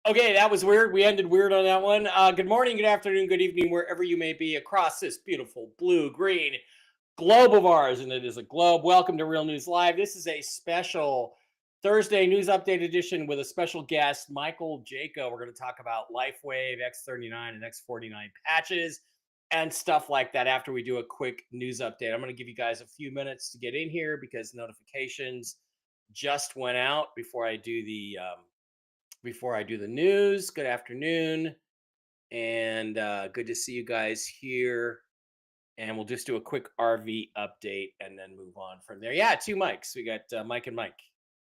Okay, that was weird. We ended weird on that one. Good morning, good afternoon, good evening, wherever you may be across this beautiful blue green globe of ours. And it is a globe. Welcome to Real News Live. This is a special Thursday news update edition with a special guest, Michael Jaco. We're going to talk about Lifewave, X-39, and X-49 patches and stuff like that after we do a quick news update. I'm going to give you guys a few minutes to get in here because notifications just went out before I do the news. Good afternoon, and good to see you guys here. And we'll just do a quick RV update and then move on from there. Yeah, two mics. We got Mike and Mike.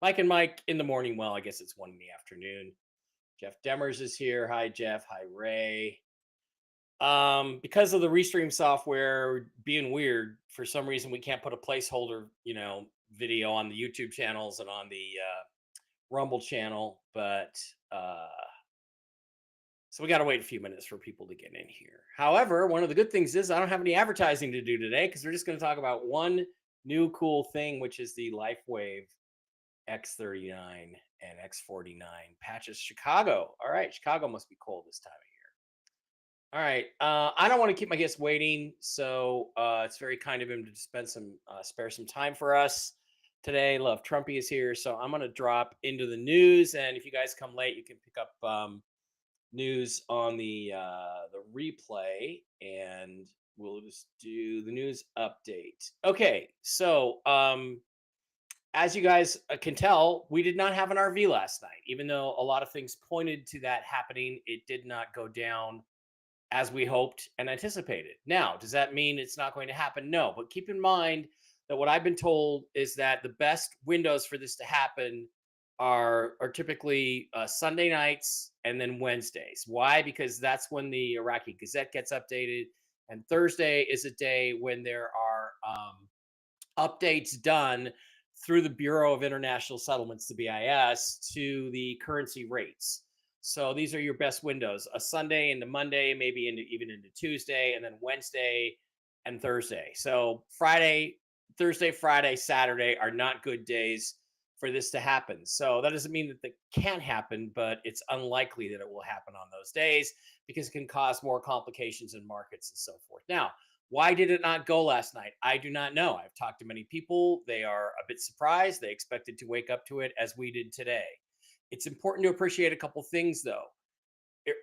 Mike and Mike in the morning. Well, I guess it's one in the afternoon. Jeff Demers is here. Hi, Jeff. Hi, Ray. Because of the Restream software being weird, for some reason we can't put a placeholder, video on the YouTube channels and on the Rumble channel, but so we got to wait a few minutes for people to get in here. However, one of the good things is I don't have any advertising to do today because we're just going to talk about one new cool thing, which is the Lifewave X-39 and X-49 patches. Chicago. All right, Chicago must be cold this time of year. All right, I don't want to keep my guests waiting, so it's very kind of him to spare some time for us today. Love Trumpy is here, so I'm going to drop into the news, and if you guys come late, you can pick up news on the replay, and we'll just do the news update. Okay, so as you guys can tell, we did not have an RV last night, even though a lot of things pointed to that happening. It did not go down as we hoped and anticipated. Now, does that mean it's not going to happen? No, but keep in mind that what I've been told is that the best windows for this to happen are typically Sunday nights and then Wednesdays. Why? Because that's when the Iraqi Gazette gets updated, and Thursday is a day when there are updates done through the Bureau of International Settlements, the BIS, to the currency rates. So these are your best windows: a Sunday into Monday, maybe even into Tuesday, and then Wednesday and Thursday. So Thursday, Friday, Saturday are not good days for this to happen. So that doesn't mean that it can't happen, but it's unlikely that it will happen on those days because it can cause more complications in markets and so forth. Now, why did it not go last night? I do not know. I've talked to many people. They are a bit surprised. They expected to wake up to it as we did today. It's important to appreciate a couple things, though.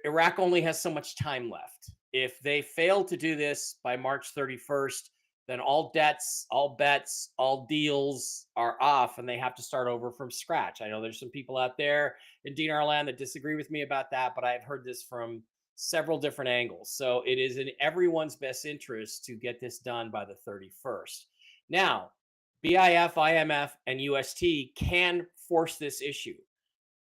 Iraq only has so much time left. If they fail to do this by March 31st, then all debts, all bets, all deals are off and they have to start over from scratch. I know there's some people out there in dinar land that disagree with me about that, but I've heard this from several different angles. So it is in everyone's best interest to get this done by the 31st. Now, BIF, IMF, and UST can force this issue.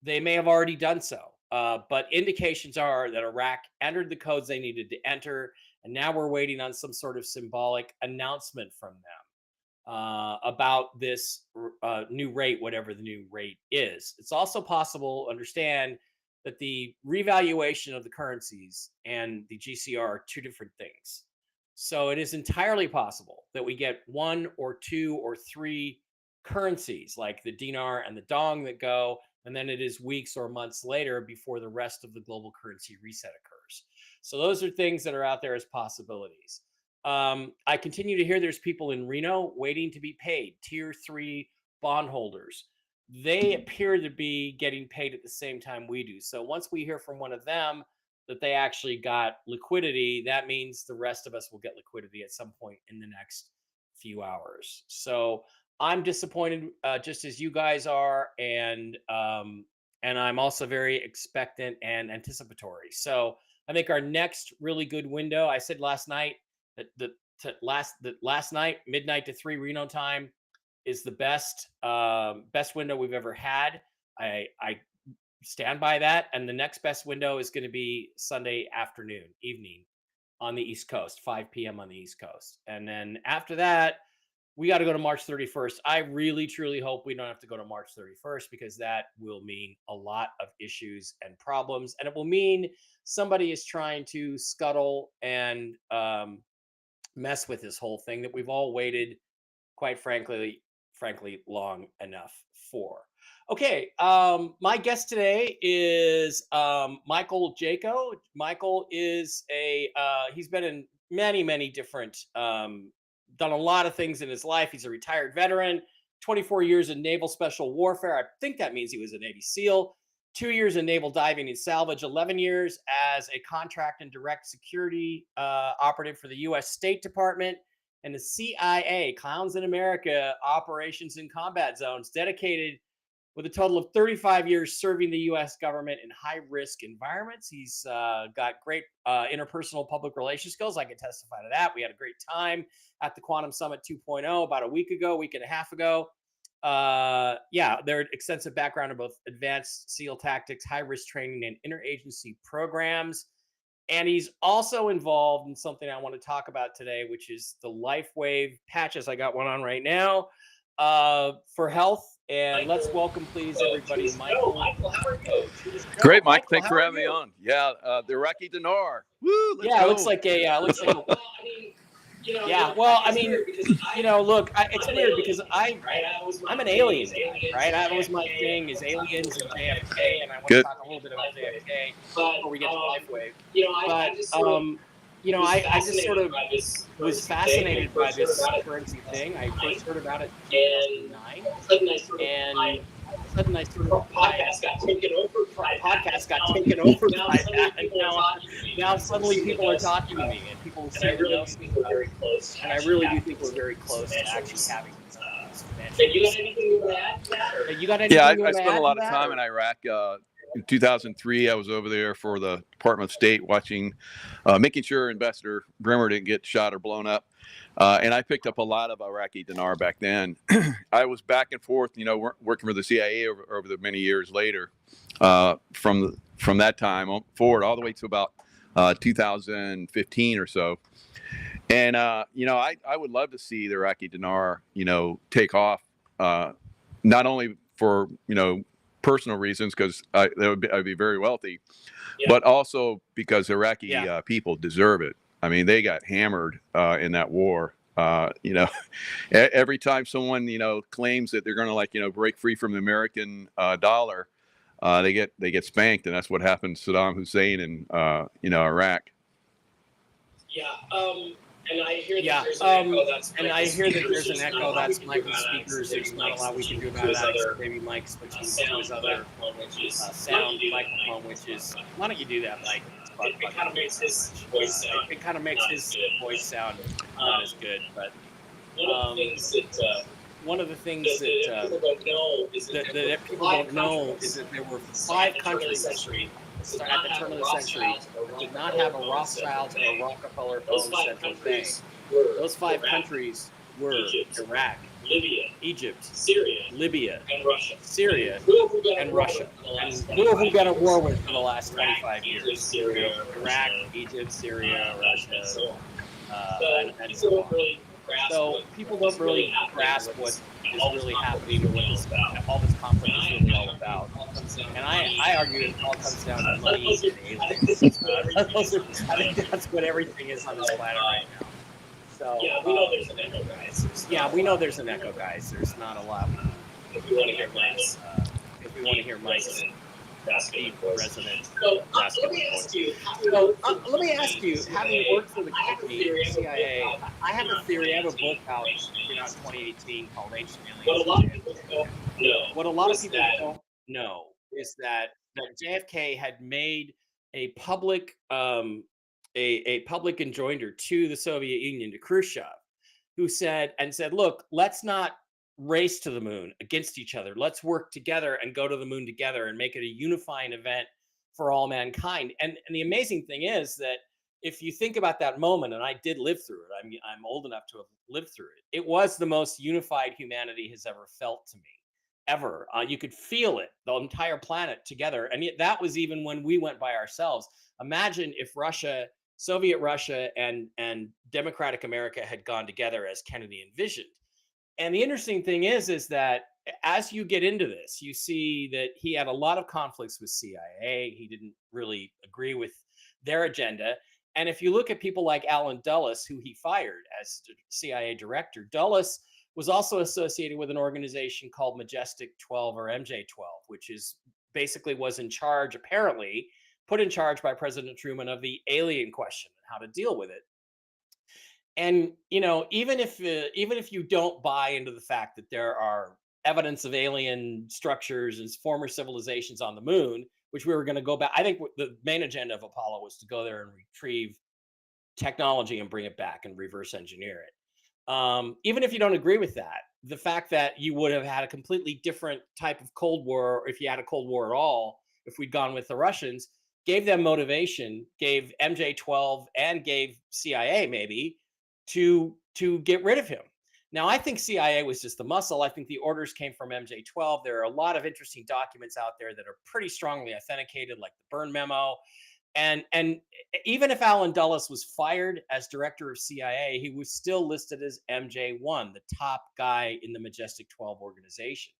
They may have already done so, but indications are that Iraq entered the codes they needed to enter, and now we're waiting on some sort of symbolic announcement from them about this new rate, whatever the new rate is. It's also possible, understand, that the revaluation of the currencies and the GCR are two different things. So it is entirely possible that we get one or two or three currencies like the dinar and the dong that go, and then it is weeks or months later before the rest of the global currency reset occurs. So those are things that are out there as possibilities. I continue to hear there's people in Reno waiting to be paid, tier 3 bondholders. They appear to be getting paid at the same time we do. So once we hear from one of them that they actually got liquidity, that means the rest of us will get liquidity at some point in the next few hours. So I'm disappointed, just as you guys are, and I'm also very expectant and anticipatory. So I think our next really good window, I said last night that last night midnight to 3 Reno time is the best window we've ever had. I stand by that, and the next best window is going to be Sunday evening on the East Coast, 5 p.m. on the East Coast, and then after that we got to go to March 31st. I really, truly hope we don't have to go to March 31st because that will mean a lot of issues and problems. And it will mean somebody is trying to scuttle and mess with this whole thing that we've all waited, quite frankly, frankly, long enough for. Okay, my guest today is Michael Jaco. Michael is he's been in many different, done a lot of things in his life. He's a retired veteran, 24 years in naval special warfare. I think that means he was a Navy SEAL. 2 years in naval diving and salvage, 11 years as a contract and direct security operative for the U.S. State Department and the CIA, Clowns in America, operations in combat zones, dedicated with a total of 35 years serving the U.S. government in high-risk environments. He's got great interpersonal public relations skills. I can testify to that. We had a great time at the Quantum Summit 2.0 about a week and a half ago. Yeah, their extensive background in both advanced SEAL tactics, high-risk training, and interagency programs. And he's also involved in something I want to talk about today, which is the Lifewave patches. I got one on right now for health. And let's welcome, please, everybody, Michael. Michael, how are you? Great, Mike. Michael, thanks for having me on. Yeah, the Iraqi dinar. Woo, let's go. It looks like yeah, well, I mean, look, it's weird because I'm an alien guy, right? That was my thing, is aliens and JFK, and I want to talk a little bit about JFK before we get to Lifewave. I just sort of was fascinated by this currency thing. I first heard about it in 2009, and sudden I sort of podcast got taken over by that, and now suddenly people are talking to me, and people say that know me very close, and I really do think we're very close to actually having this. You got anything to add? Yeah, I spent a lot of time in Iraq. In 2003, I was over there for the Department of State, watching, making sure Ambassador Bremer didn't get shot or blown up. And I picked up a lot of Iraqi dinar back then. I was back and forth, working for the CIA over the many years later, from that time forward, all the way to about 2015 or so. And, I would love to see the Iraqi dinar, take off, not only for, personal reasons, because I'd be very wealthy, but also because Iraqi people deserve it. I mean, they got hammered in that war. Every time someone claims that they're going to break free from the American dollar, they get spanked, and that's what happened to Saddam Hussein in Iraq. And I hear that there's an echo. That's Michael's speakers. There's not a lot we can do about that. Maybe Mike's switching to his other sound microphone, which is. Why don't you do that, Mike? It kind of makes his voice sound. It kind of makes his voice sound not as good, but one of the things that people don't know is that there were 5 countries at the turn of the century that did not have a Rothschild or a Rockefeller-owned central bank. Those 5 countries were Iraq, Egypt, Libya, and Russia. And who have we been at war with for the last 25 years? Iraq, Egypt, Syria, Russia, and so on. So people don't really grasp what is really happening or what all this conflict is really all about. And I argue it all comes down to money and aliens. I think that's what everything is on this planet right now. So we know there's an echo, guys. We know there's an echo, guys. There's not a lot. If we want to hear Mike's, deep resonant. So let me ask you, having worked for the company, the CIA, I have a theory. I have a book out in 2018 called Ancient Aliens. What a lot of people don't know is that JFK had made a public public enjoinder to the Soviet Union, to Khrushchev, who said, look, let's not race to the moon against each other. Let's work together and go to the moon together and make it a unifying event for all mankind. And the amazing thing is that if you think about that moment, and I did live through it, I mean, I'm old enough to have lived through it. It was the most unified humanity has ever felt to me, ever. You could feel it, the entire planet together. And yet that was even when we went by ourselves. Imagine if Soviet Russia and democratic America had gone together as Kennedy envisioned. And the interesting thing is that as you get into this, you see that he had a lot of conflicts with CIA. He didn't really agree with their agenda. And if you look at people like Allen Dulles, who he fired as CIA director, Dulles was also associated with an organization called Majestic 12 or MJ12, which is basically was in charge, apparently put in charge by President Truman, of the alien question and how to deal with it. And even if you don't buy into the fact that there are evidence of alien structures and former civilizations on the moon, which we were going to go back, I think the main agenda of Apollo was to go there and retrieve technology and bring it back and reverse engineer it. Even if you don't agree with that, the fact that you would have had a completely different type of Cold War, or if you had a Cold War at all, if we'd gone with the Russians, gave them motivation, gave MJ12 and gave CIA maybe to get rid of him. Now, I think CIA was just the muscle. I think the orders came from MJ12. There are a lot of interesting documents out there that are pretty strongly authenticated, like the Byrne memo. And even if Alan Dulles was fired as director of CIA, he was still listed as MJ1, the top guy in the Majestic 12 organization.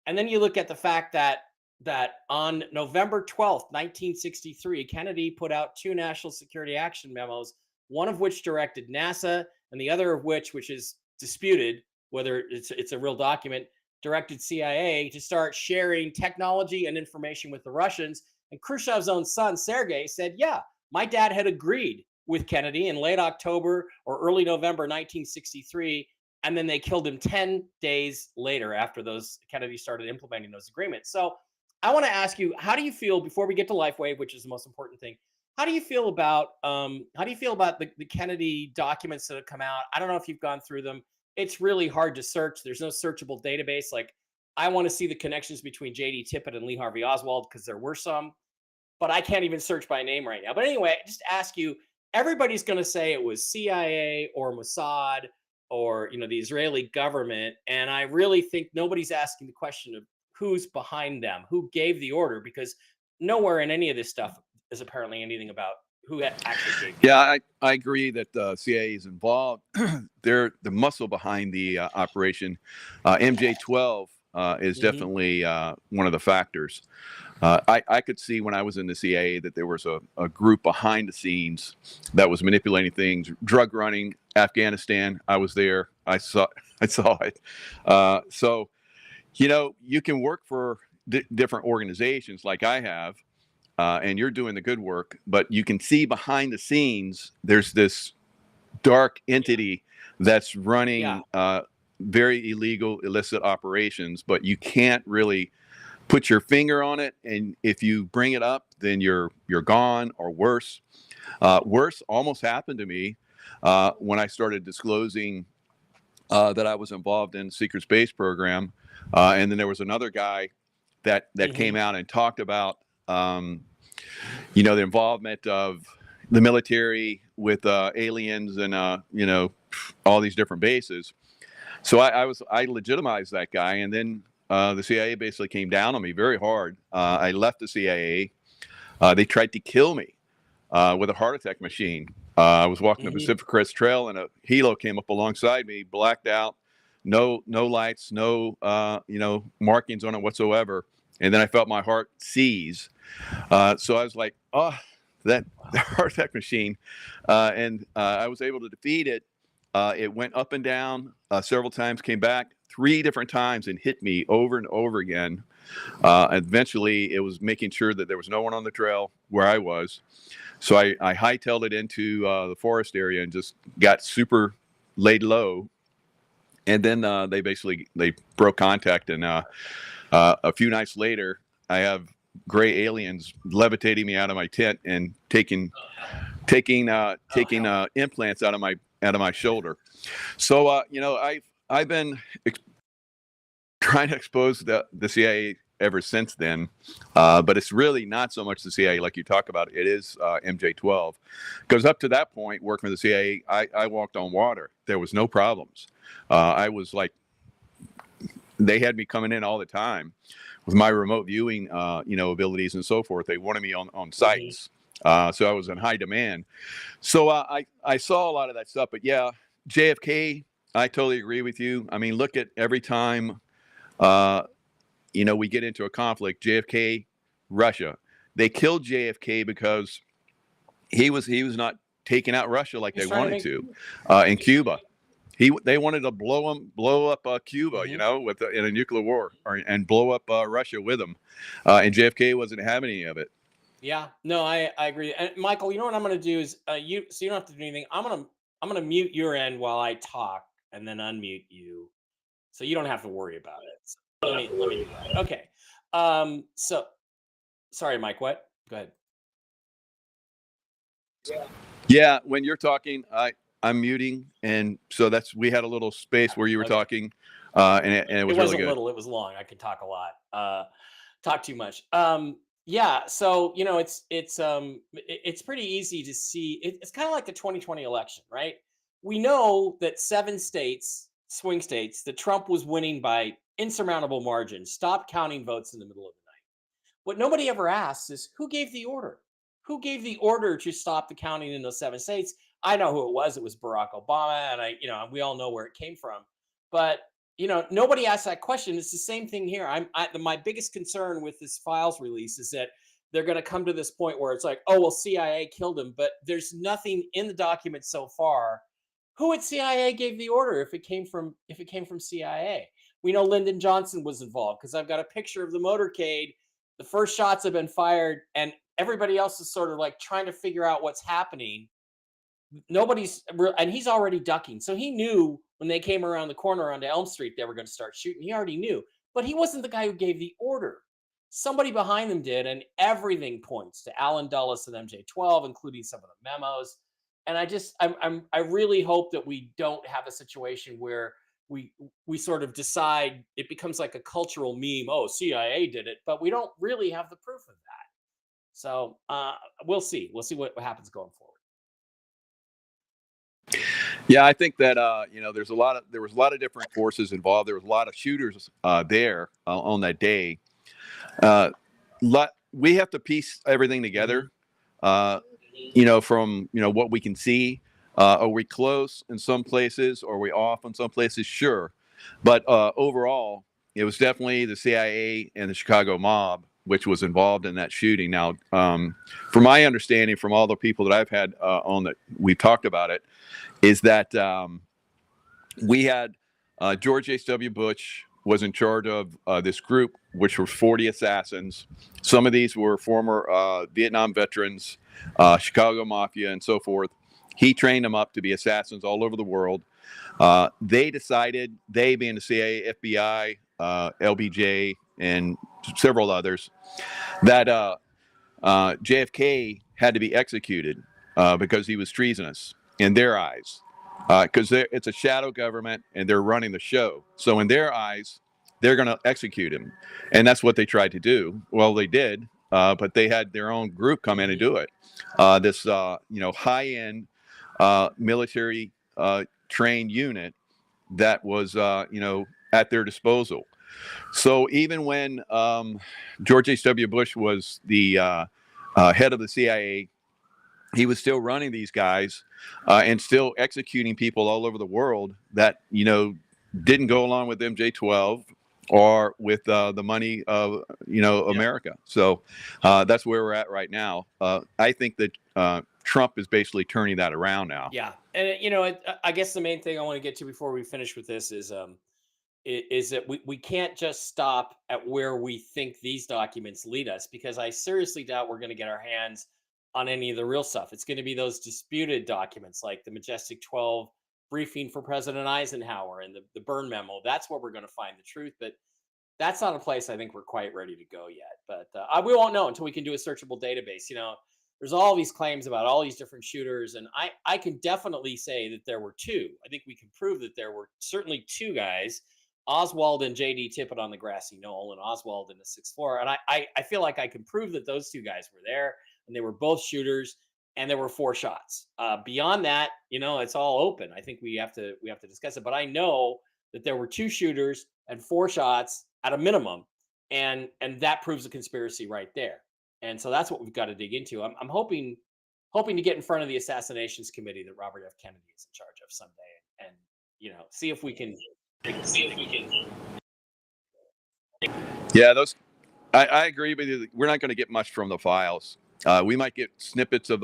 And then you look at the fact that on November 12th, 1963, Kennedy put out 2 national security action memos, one of which directed NASA, and the other of which is disputed whether it's a real document, directed CIA to start sharing technology and information with the Russians. And Khrushchev's own son, Sergei, said, yeah, my dad had agreed with Kennedy in late October or early November 1963, and then they killed him 10 days later after Kennedy started implementing those agreements. So I want to ask you, how do you feel, before we get to Lifewave, which is the most important thing, how do you feel about the Kennedy documents that have come out? I don't know if you've gone through them. It's really hard to search. There's no searchable database. Like, I want to see the connections between J.D. Tippit and Lee Harvey Oswald, because there were some, but I can't even search by name right now. But anyway, just ask you, everybody's going to say it was CIA or Mossad or the Israeli government, and I really think nobody's asking the question of who's behind them, who gave the order, because nowhere in any of this stuff is apparently anything about who actually gave. Yeah, I agree that the CIA is involved. They're the muscle behind the operation. MJ12 is definitely one of the factors. I could see when I was in the CIA that there was a group behind the scenes that was manipulating things, drug running, Afghanistan. I was there. I saw it. So, you can work for different organizations like I have, and you're doing the good work, but you can see behind the scenes, there's this dark entity that's running very illegal, illicit operations, but you can't really put your finger on it. And if you bring it up, then you're gone, or worse. Worse almost happened to me when I started disclosing that I was involved in the secret space program. And then there was another guy that came out and talked about, the involvement of the military with aliens and, all these different bases. So I legitimized that guy. And then the CIA basically came down on me very hard. I left the CIA. They tried to kill me with a heart attack machine. I was walking the Pacific Crest Trail, and a helo came up alongside me, blacked out, no lights, no markings on it whatsoever. And then I felt my heart seize. So I was like, oh, that heart attack machine. And I was able to defeat it. It went up and down several times, came back 3 different times and hit me over and over again. Eventually, it was making sure that there was no one on the trail where I was. So I hightailed it into the forest area and just got super laid low. And then they broke contact. And a few nights later, I have gray aliens levitating me out of my tent and taking implants out of my shoulder. So I've been trying to expose the CIA ever since then, but it's really not so much the CIA like you talk about. It is MJ12, because up to that point, working for the CIA, I walked on water. There was no problems. I was like, they had me coming in all the time with my remote viewing, abilities and so forth. They wanted me on sites. So I was in high demand. So I saw a lot of that stuff. But yeah, JFK, I totally agree with you. I mean, look at every time, we get into a conflict, JFK, Russia. They killed JFK because he was not taking out Russia like they wanted to. In Cuba, They wanted to blow up Cuba, you know, in a nuclear war, and blow up Russia with them, and JFK wasn't having any of it. Yeah, no, I agree. And Michael, you know what I'm going to do is so you don't have to do anything. I'm gonna mute your end while I talk, and then unmute you, so you don't have to worry about it. So let me do that. Okay. So sorry, Mike. What? Go ahead. Yeah, when you're talking, I'm muting, and so we had a little space where you were talking, and it was wasn't really good. little, it was long. I could talk a lot. Talk too much. Yeah, so you know, it's pretty easy to see. It's kind of like the 2020 election, right? We know that 7 states, swing states, that Trump was winning by insurmountable margins. Stop counting votes in the middle of the night. What nobody ever asks is who gave the order? Who gave the order to stop the counting in those 7 states? I know who it was. It was Barack Obama, and we all know where it came from. But nobody asked that question. It's the same thing here. My biggest concern with this files release is that they're going to come to this point where it's like, oh well, CIA killed him, but there's nothing in the document so far. Who at CIA gave the order if it came from CIA? We know Lyndon Johnson was involved because I've got a picture of the motorcade. The first shots have been fired, and everybody else is sort of like trying to figure out what's happening. And he's already ducking. So he knew when they came around the corner onto Elm Street, they were going to start shooting. He already knew, but he wasn't the guy who gave the order. Somebody behind them did. And everything points to Alan Dulles and MJ12, including some of the memos. And I really hope that we don't have a situation where we sort of decide it becomes like a cultural meme. Oh, CIA did it, but we don't really have the proof of that. So we'll see. We'll see what happens going forward. Yeah, I think that there was a lot of different forces involved. There was a lot of shooters there on that day. We have to piece everything together. From what we can see. Are we close in some places? Are we off in some places? Sure, but overall, it was definitely the CIA and the Chicago mob which was involved in that shooting. Now, from my understanding, from all the people that I've had on that we've talked about it, is that we had George H.W. Bush was in charge of this group, which were 40 assassins. Some of these were former Vietnam veterans, Chicago Mafia, and so forth. He trained them up to be assassins all over the world. They decided, they being the CIA, FBI, LBJ, and several others, that JFK had to be executed because he was treasonous in their eyes. Because it's a shadow government and they're running the show. So in their eyes, they're going to execute him. And that's what they tried to do. Well, they did, but they had their own group come in and do it. This high-end military trained unit that was, at their disposal. So even when George H.W. Bush was the head of the CIA, he was still running these guys and still executing people all over the world that, didn't go along with MJ12 or with the money of, America. So that's where we're at right now. I think that Trump is basically turning that around now. Yeah. And, I guess the main thing I want to get to before we finish with this is that we can't just stop at where we think these documents lead us, because I seriously doubt we're going to get our hands on any of the real stuff. It's going to be those disputed documents like the Majestic 12 briefing for President Eisenhower and the Byrne memo. That's where we're going to find the truth. But that's not a place I think we're quite ready to go yet. But we won't know until we can do a searchable database. There's all these claims about all these different shooters. And I can definitely say that there were 2. I think we can prove that there were certainly 2 guys, Oswald and J.D. Tippett on the grassy knoll and Oswald in the 6th floor. And I feel like I can prove that those 2 guys were there. And they were both shooters, and there were 4 shots. Beyond that, it's all open. I think we have to discuss it. But I know that there were 2 shooters and 4 shots at a minimum, and that proves a conspiracy right there. And so that's what we've got to dig into. I'm hoping to get in front of the Assassinations Committee that Robert F. Kennedy is in charge of someday, and see if we can. Yeah, I agree with you. We're not going to get much from the files. We might get snippets of,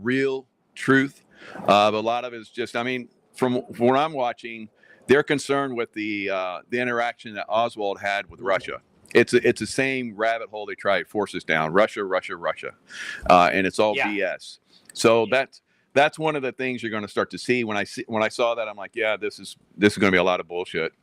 real truth. But a lot of it is just, from what I'm watching, they're concerned with the interaction that Oswald had with Russia. It's the same rabbit hole they try to force us down. Russia, and it's all BS. So that's one of the things you're going to start to see. When I saw that, I'm like, yeah, this is going to be a lot of bullshit.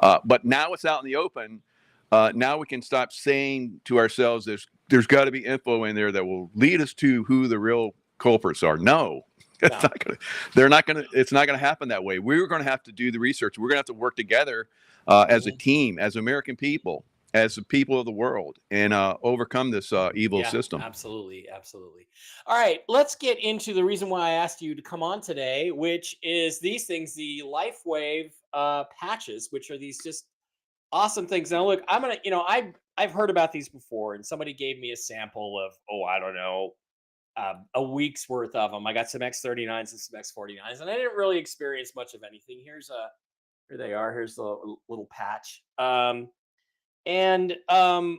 But now it's out in the open. Now we can stop saying to ourselves, there's got to be info in there that will lead us to who the real culprits are. No. It's not gonna happen that way. We're going to have to do the research. We're going to have to work together as a team, as American people, as the people of the world, and overcome this evil system. Absolutely. All right, let's get into the reason why I asked you to come on today, which is these things, the Lifewave patches, which are these just awesome things. Now, look, I'm gonna, I've heard about these before, and somebody gave me a sample of, I don't know, a week's worth of them. I got some X-39s and some X-49s, and I didn't really experience much of anything. Here they are. Here's the little patch. And then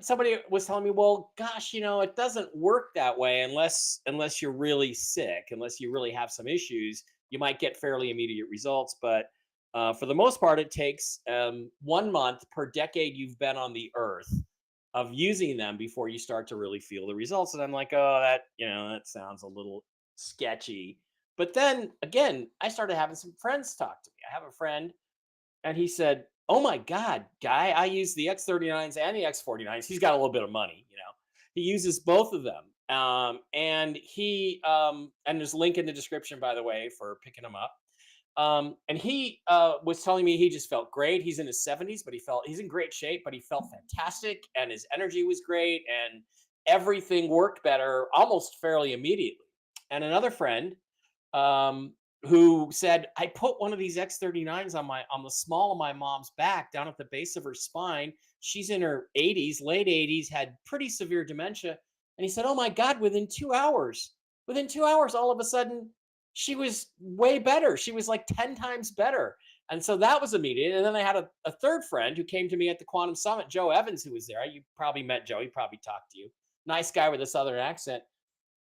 somebody was telling me, well, gosh, it doesn't work that way unless you're really sick, unless you really have some issues. You might get fairly immediate results, but for the most part, it takes 1 month per decade you've been on the earth of using them before you start to really feel the results. And I'm like, that sounds a little sketchy. But then again, I started having some friends talk to me. I have a friend, and he said, oh my God, guy, I use the X-39s and the X-49s. He's got a little bit of money, he uses both of them. And he, and there's a link in the description, by the way, for picking them up. And he was telling me he just felt great. He's in his 70s, but he's in great shape, but he felt fantastic, and his energy was great, and everything worked better almost fairly immediately. And another friend who said, I put one of these X-39s on the small of my mom's back, down at the base of her spine. She's in her 80s, late 80s, had pretty severe dementia. And he said, oh my God, within 2 hours, all of a sudden, she was way better. She was like 10 times better. And so that was immediate. And then I had a third friend who came to me at the Quantum Summit, Joe Evans, who was there. You probably met Joe. He probably talked to you. Nice guy with a Southern accent.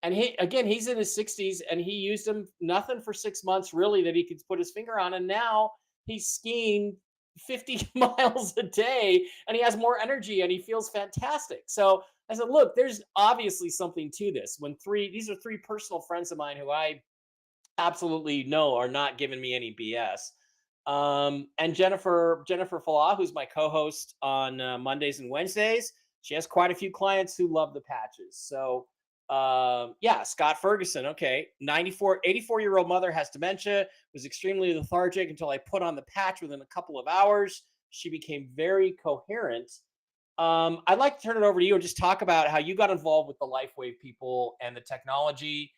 And he's in his 60s, and he used them nothing for 6 months, really, that he could put his finger on. And now he's skiing 50 miles a day, and he has more energy, and he feels fantastic. So I said, look, there's obviously something to this. These are three personal friends of mine who I absolutely know are not giving me any BS. And Jennifer Fallah, who's my co-host on Mondays and Wednesdays, she has quite a few clients who love the patches. So Scott Ferguson, 84-year-old mother, has dementia, was extremely lethargic until I put on the patch. Within a couple of hours, she became very coherent. I'd like to turn it over to you and just talk about how you got involved with the Lifewave people and the technology.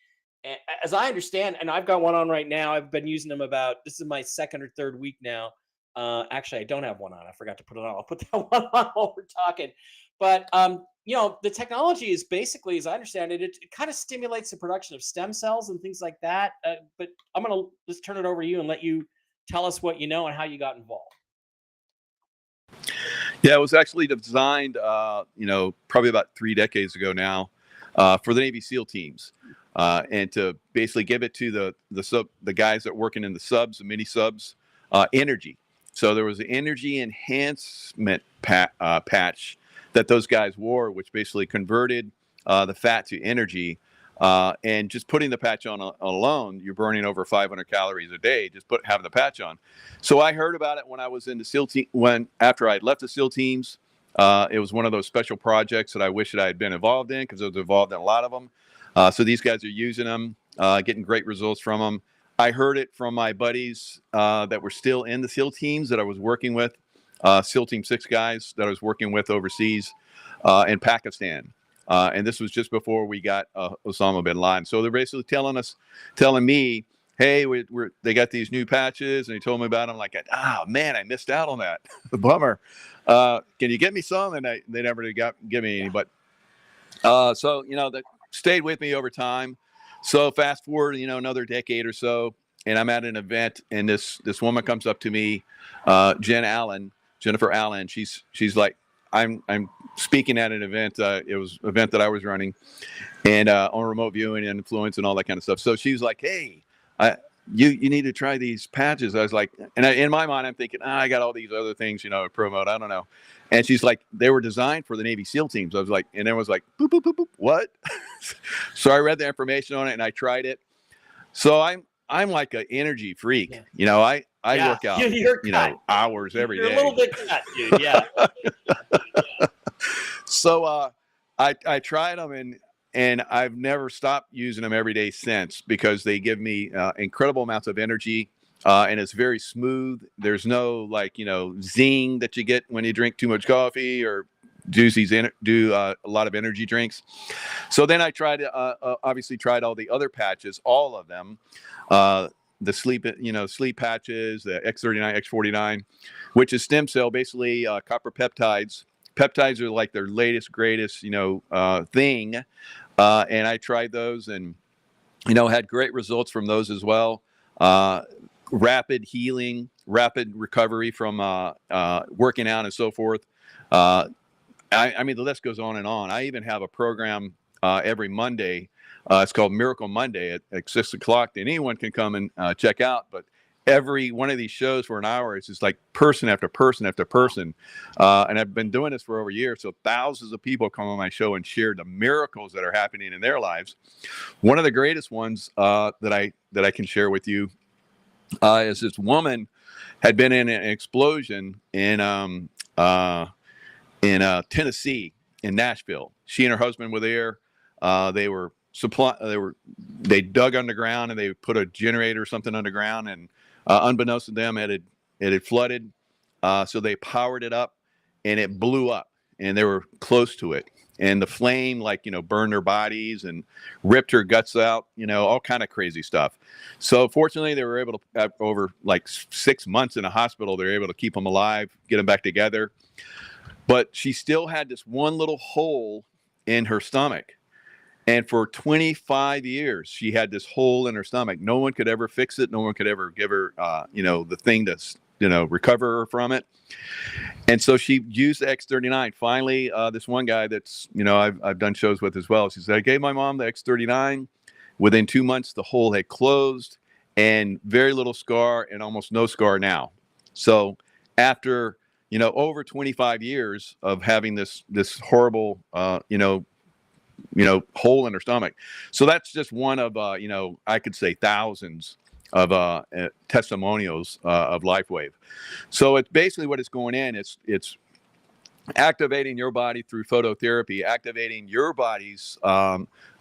As I understand, and I've got one on right now, I've been using them this is my second or third week now. Actually, I don't have one on. I forgot to put it on. I'll put that one on while we're talking. But, the technology is basically, as I understand it, it kind of stimulates the production of stem cells and things like that. But I'm going to just turn it over to you and let you tell us what you know and how you got involved. Yeah, it was actually designed, probably about 3 decades ago now, for the Navy SEAL teams. And to basically give it to the guys that are working in the subs, the mini subs, energy. So there was an energy enhancement patch that those guys wore, which basically converted the fat to energy. And just putting the patch on alone, you're burning over 500 calories a day. Just having the patch on. So I heard about it when I was in the SEAL team. After I left the SEAL teams, it was one of those special projects that I wish that I had been involved in, because I was involved in a lot of them. So these guys are using them, getting great results from them. I heard it from my buddies that were still in the SEAL teams that I was working with, SEAL Team 6 guys that I was working with overseas in Pakistan. And this was just before we got Osama bin Laden. So they're basically telling me, hey, they got these new patches, and he told me about them. Like, man, I missed out on that. Bummer. Can you get me some? And they never give me any. But that stayed with me over time. So fast forward, another decade or so, and I'm at an event, and this woman comes up to me, Jennifer Allen. She's like, I'm speaking at an event. It was an event that I was running, and on remote viewing and influence and all that kind of stuff. So she was like, hey, you need to try these patches. I was like, and in my mind, I'm thinking, I got all these other things, to promote. I don't know. And she's like, they were designed for the Navy SEAL teams. I was like, and then was like, boop, boop, boop, boop, what? So I read the information on it and I tried it. So I'm like an energy freak. I work out, hours every day. You're a little bit cut, dude. Yeah. So I tried them and I've never stopped using them every day since, because they give me incredible amounts of energy, and it's very smooth. There's no zing that you get when you drink too much coffee or do a lot of energy drinks. So then I tried obviously tried all the other patches, all of them, the sleep patches, the X-39, X-49, which is stem cell, basically copper peptides. Peptides are like their latest, greatest, thing. And I tried those and, had great results from those as well. Rapid healing, rapid recovery from working out and so forth. I mean, the list goes on and on. I even have a program every Monday. It's called Miracle Monday at 6 o'clock. And anyone can come and check out. But every one of these shows for an hour, it's just like person after person after person. And I've been doing this for over a year. So thousands of people come on my show and share the miracles that are happening in their lives. One of the greatest ones that I can share with you is this woman had been in an explosion in Tennessee, in Nashville. She and her husband were there. They dug underground and they put a generator or something underground, and unbeknownst to them, it had flooded. So they powered it up and it blew up, and they were close to it. And the flame, burned their bodies and ripped her guts out, all kind of crazy stuff. So fortunately, they were able to, over 6 months in a hospital, they were able to keep them alive, get them back together. But she still had this one little hole in her stomach. And for 25 years, she had this hole in her stomach. No one could ever fix it. No one could ever give her, the thing to, recover her from it. And so she used the X-39. Finally, this one guy that's, I've done shows with as well. She said, I gave my mom the X-39. Within 2 months, the hole had closed and very little scar and almost no scar now. So after, over 25 years of having this horrible, hole in her stomach. So that's just one of, I could say thousands of testimonials of Lifewave. So it's basically what it's going in. It's activating your body through phototherapy, activating your body's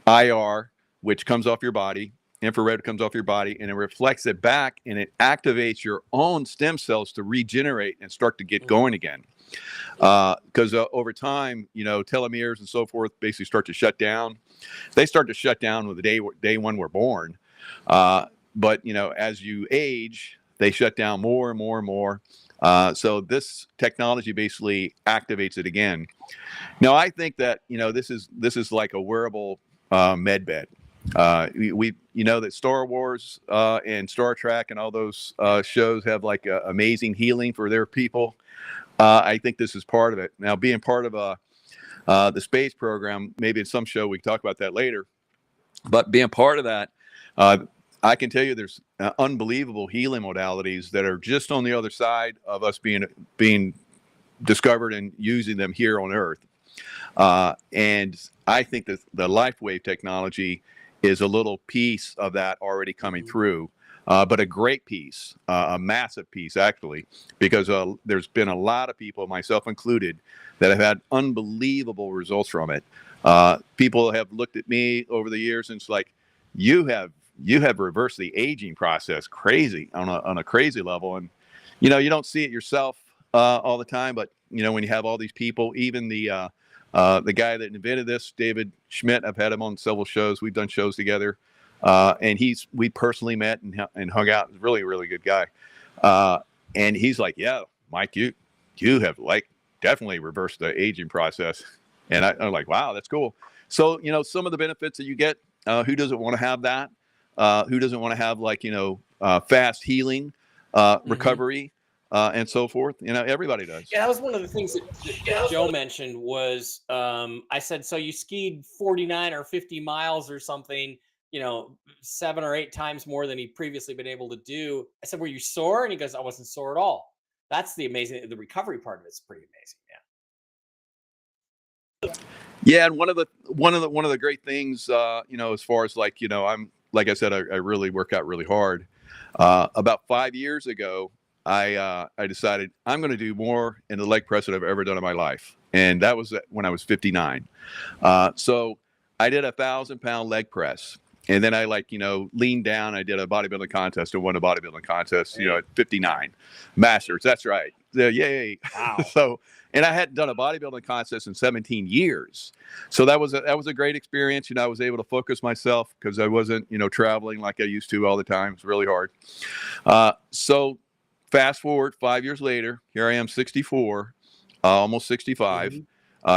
IR, which comes off your body, infrared comes off your body, and it reflects it back, and it activates your own stem cells to regenerate and start to get going again. Because over time, telomeres and so forth basically start to shut down. They start to shut down with the day when we're born. But, as you age, they shut down more and more and more. So this technology basically activates it again. Now, I think that, this is like a wearable med bed. We that Star Wars and Star Trek and all those shows have amazing healing for their people. I think this is part of it. Now, being part of the space program, maybe in some show we can talk about that later. But being part of that, I can tell you there's unbelievable healing modalities that are just on the other side of us being discovered and using them here on Earth. And I think that the Lifewave technology is a little piece of that already coming through. But a great piece, a massive piece, actually, because there's been a lot of people, myself included, that have had unbelievable results from it. People have looked at me over the years and it's like, you have reversed the aging process crazy on a crazy level. And, you don't see it yourself all the time. But, when you have all these people, even the guy that invented this, David Schmidt, I've had him on several shows. We've done shows together. And we personally met and hung out. He's a really, really good guy. And he's like, yeah, Mike, you have definitely reversed the aging process. And I'm like, wow, that's cool. So, some of the benefits that you get, who doesn't want to have that? Who doesn't want to have fast healing, recovery, and so forth? Everybody does. Yeah, that was one of the things that Joe mentioned was, I said, so you skied 49 or 50 miles or something 7 or 8 times more than he'd previously been able to do. I said, were you sore? And he goes, I wasn't sore at all. That's the recovery part of it's pretty amazing. Yeah, and one of the great things, as far as I'm like I said, I really work out really hard. About 5 years ago, I decided I'm going to do more in the leg press than I've ever done in my life, and that was when I was 59. So I did 1,000-pound leg press, and then I leaned down. I did a bodybuilding contest and won a bodybuilding contest, at 59, masters. That's right. Yay! Wow. So. And I hadn't done a bodybuilding contest in 17 years. So that was a great experience. I was able to focus myself because I wasn't, traveling like I used to all the time. It's really hard. So fast forward 5 years later, here I am, 64, almost 65,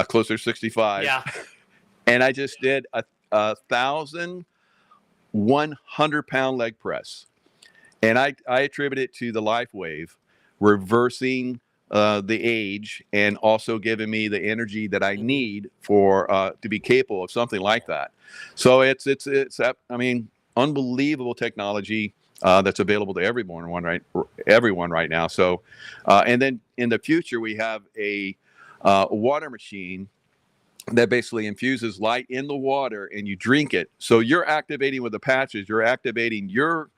closer to 65. Yeah. And I just did a 1,100-pound leg press. And I attribute it to the Lifewave reversing the age and also giving me the energy that I need for to be capable of something like that. So it's unbelievable technology that's available to everyone right now. So and then in the future we have a water machine that basically infuses light in the water and you drink it. So you're activating with the patches, you're activating your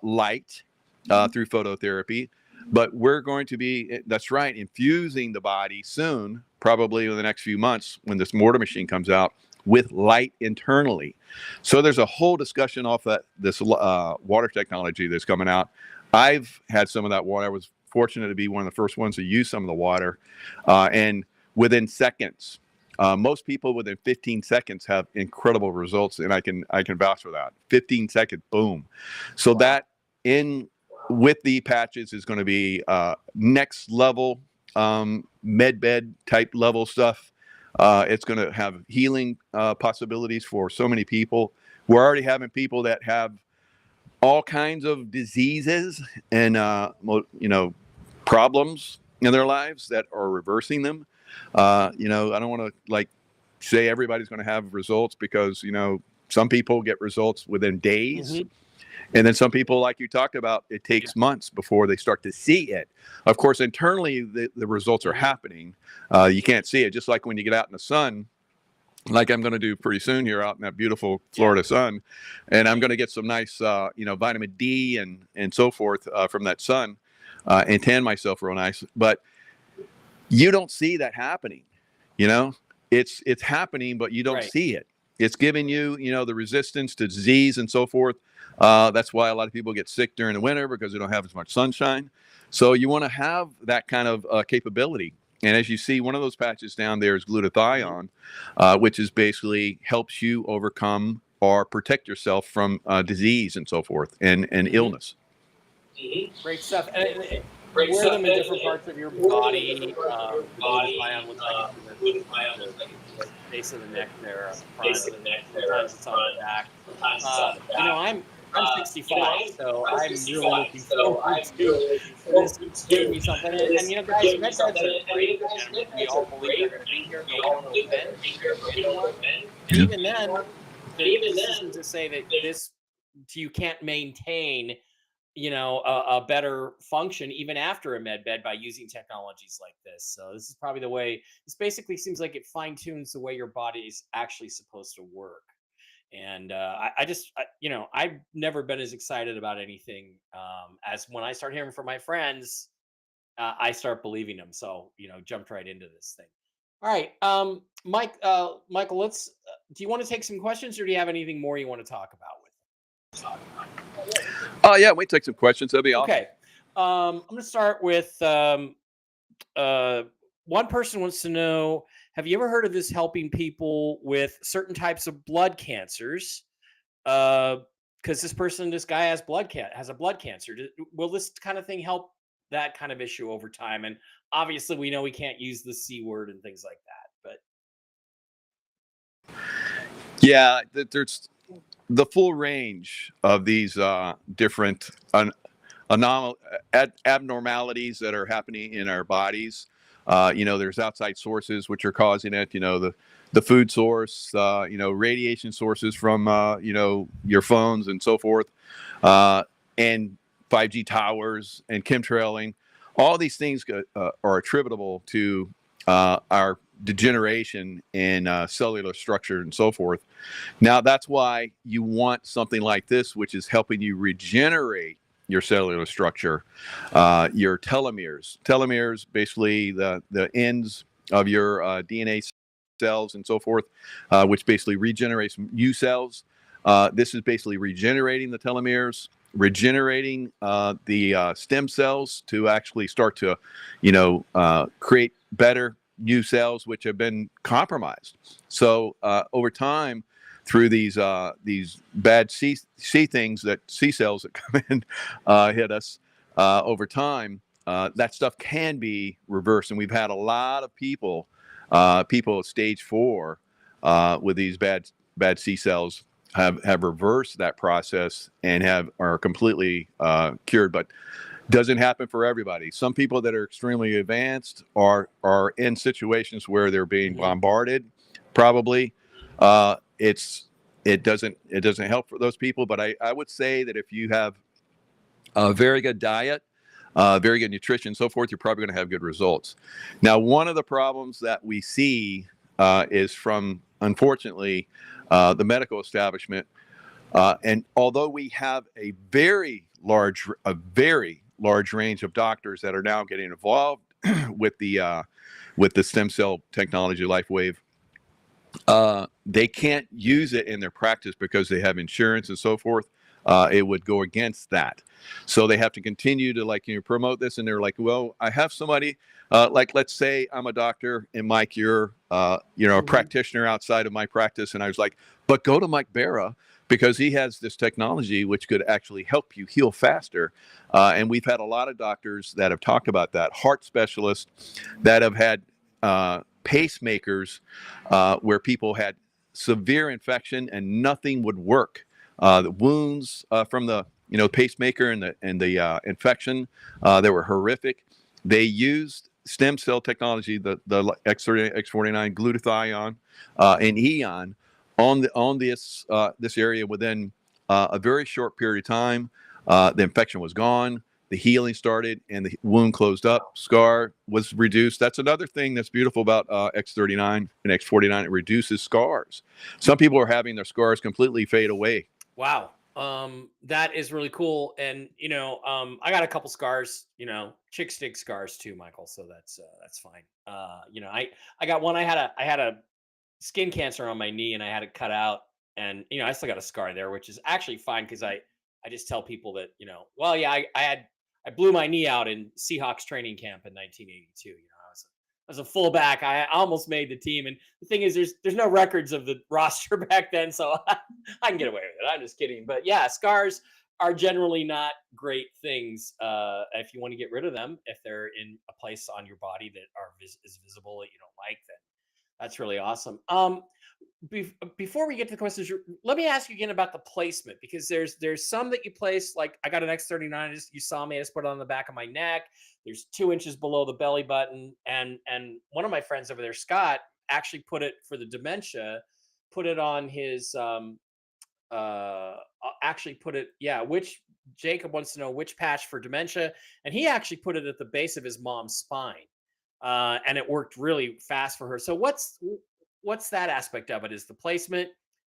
light through phototherapy. But we're going to be, that's right, infusing the body soon, probably in the next few months when this water machine comes out, with light internally. So there's a whole discussion off this water technology that's coming out. I've had some of that water. I was fortunate to be one of the first ones to use some of the water. And within seconds, most people within 15 seconds have incredible results. And I can vouch for that. 15 seconds, boom. So that with the patches is going to be next level med bed type level stuff. It's going to have healing possibilities for so many people. We're already having people that have all kinds of diseases and problems in their lives that are reversing them. I don't want to say everybody's going to have results because some people get results within days. Mm-hmm. And then some people, like you talked about, it takes months before they start to see it. Of course, internally, the results are happening. You can't see it. Just like when you get out in the sun, like I'm going to do pretty soon here out in that beautiful Florida sun. And I'm going to get some nice, vitamin D and so forth from that sun and tan myself real nice. But you don't see that happening. It's happening, but you don't see it. It's giving you, the resistance to disease and so forth. That's why a lot of people get sick during the winter because they don't have as much sunshine. So you want to have that kind of capability. And as you see, one of those patches down there is glutathione, which is basically helps you overcome or protect yourself from disease and so forth and illness. Great stuff. And wear them in different parts of your body. Glutathione looks like the base of the neck there, front of the neck. Sometimes it's on the back. I'm 65, so I'm really looking forward to this giving me something. And guys, med beds are great. We all believe they're going to be here. No one will bend. And even then, this isn't to say that you can't maintain, a better function even after a med bed by using technologies like this. So this is probably the way. This basically seems like it fine tunes the way your body is actually supposed to work. And I've never been as excited about anything as when I start hearing from my friends, I start believing them. So, jumped right into this thing. All right. Michael, do you want to take some questions or do you have anything more you want to talk about with it? Oh, yeah. We take some questions. That'd be awesome. Okay. I'm going to start with one person wants to know, have you ever heard of this helping people with certain types of blood cancers? Because this guy has a blood cancer. Will this kind of thing help that kind of issue over time? And obviously, we know we can't use the C word and things like that. But yeah, there's the full range of these different abnormalities that are happening in our bodies. There's outside sources which are causing it. The food source, radiation sources from, your phones and so forth, and 5G towers and chemtrailing. All these things are attributable to our degeneration in cellular structure and so forth. Now, that's why you want something like this, which is helping you regenerate your cellular structure, your telomeres. Telomeres, basically the ends of your DNA cells and so forth, which basically regenerates new cells. This is basically regenerating the telomeres, regenerating the stem cells to actually start to, create better new cells which have been compromised. So over time, through these bad C things, that C cells that come in hit us over time, that stuff can be reversed. And we've had a lot of people at stage 4 with these bad C cells have reversed that process and are completely cured. But doesn't happen for everybody. Some people that are extremely advanced are in situations where they're being bombarded. Probably, it doesn't help for those people. But I would say that if you have a very good diet, very good nutrition, so forth, you're probably going to have good results. Now, one of the problems that we see is from, unfortunately, the medical establishment. And although we have a very large range of doctors that are now getting involved with the stem cell technology, Lifewave, they can't use it in their practice because they have insurance and so forth. It would go against that. So they have to continue to promote this. And they're like, well, I have somebody, let's say I'm a doctor and Mike, you're, a practitioner outside of my practice. And I was like, but go to Mike Barra because he has this technology which could actually help you heal faster. And we've had a lot of doctors that have talked about that, heart specialists that have had pacemakers where people had severe infection and nothing would work. The wounds from the pacemaker and the infection, they were horrific. They used stem cell technology, the X-39, glutathione, and eon on this area within a very short period of time. The infection was gone, the healing started, and the wound closed up. Scar was reduced. That's another thing that's beautiful about X-39 and X-49. It reduces scars. Some people are having their scars completely fade away. Wow. That is really cool. And, I got a couple scars, chick stick scars too, Michael. So that's fine. I got one, I had a skin cancer on my knee and I had it cut out, and, I still got a scar there, which is actually fine. Cause I just tell people that, I blew my knee out in Seahawks training camp in 1982. I was a fullback. I almost made the team. And the thing is, there's no records of the roster back then, so I can get away with it. I'm just kidding. But yeah, scars are generally not great things. If you want to get rid of them, if they're in a place on your body that is visible that you don't like, then that's really awesome. Before we get to the questions, let me ask you again about the placement, because there's some that you place, like I got an X-39, you saw me, I just put it on the back of my neck. There's 2 inches below the belly button. And one of my friends over there, Scott, actually put it for the dementia, put it on his, which Jacob wants to know which patch for dementia. And he actually put it at the base of his mom's spine. And it worked really fast for her. So what's that aspect of it? Is the placement,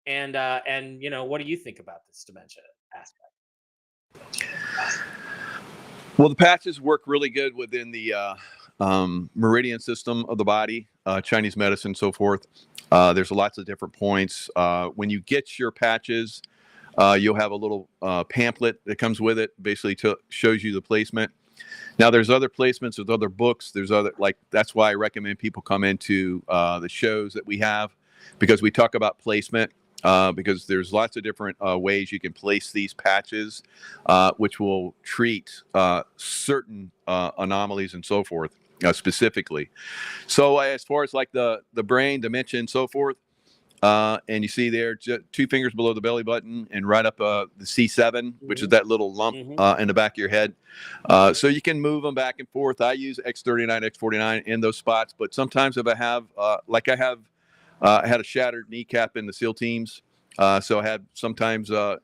and what do you think about this dementia aspect? Well, the patches work really good within the meridian system of the body, Chinese medicine, so forth. There's lots of different points. When you get your patches, you'll have a little pamphlet that comes with it, basically shows you the placement. Now, there's other placements with other books. There's that's why I recommend people come into the shows that we have, because we talk about placement, because there's lots of different ways you can place these patches, which will treat certain anomalies and so forth specifically. So as far as like the brain, dementia, and so forth, And you see there, just 2 fingers below the belly button and right up the C7, which is that little lump in the back of your head. So you can move them back and forth. I use X-39, X-49 in those spots, but sometimes if I have, I had a shattered kneecap in the SEAL teams. So I had sometimes an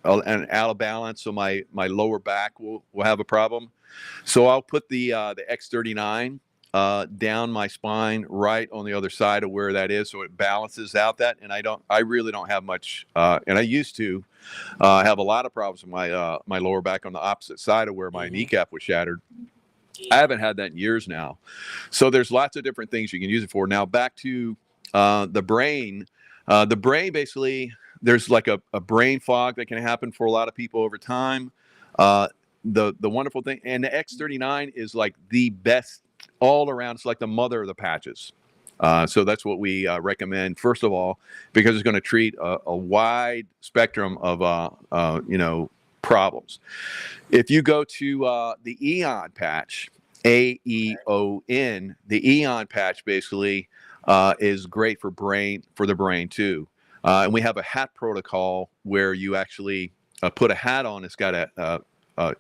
out of balance, so my lower back will have a problem. So I'll put the X-39 down my spine right on the other side of where that is, so it balances out that. And I really don't have much, and I used to have a lot of problems with my lower back on the opposite side of where my kneecap was shattered. I haven't had that in years now. So there's lots of different things you can use it for. Now back to the brain. The brain, basically, there's like a brain fog that can happen for a lot of people over time. The wonderful thing, and the X-39 is like the best all around. It's like the mother of the patches. So that's what we recommend, first of all, because it's going to treat a wide spectrum of problems. If you go to the EON patch, AEON, the EON patch basically is great for the brain too. And we have a hat protocol where you actually put a hat on. It's got a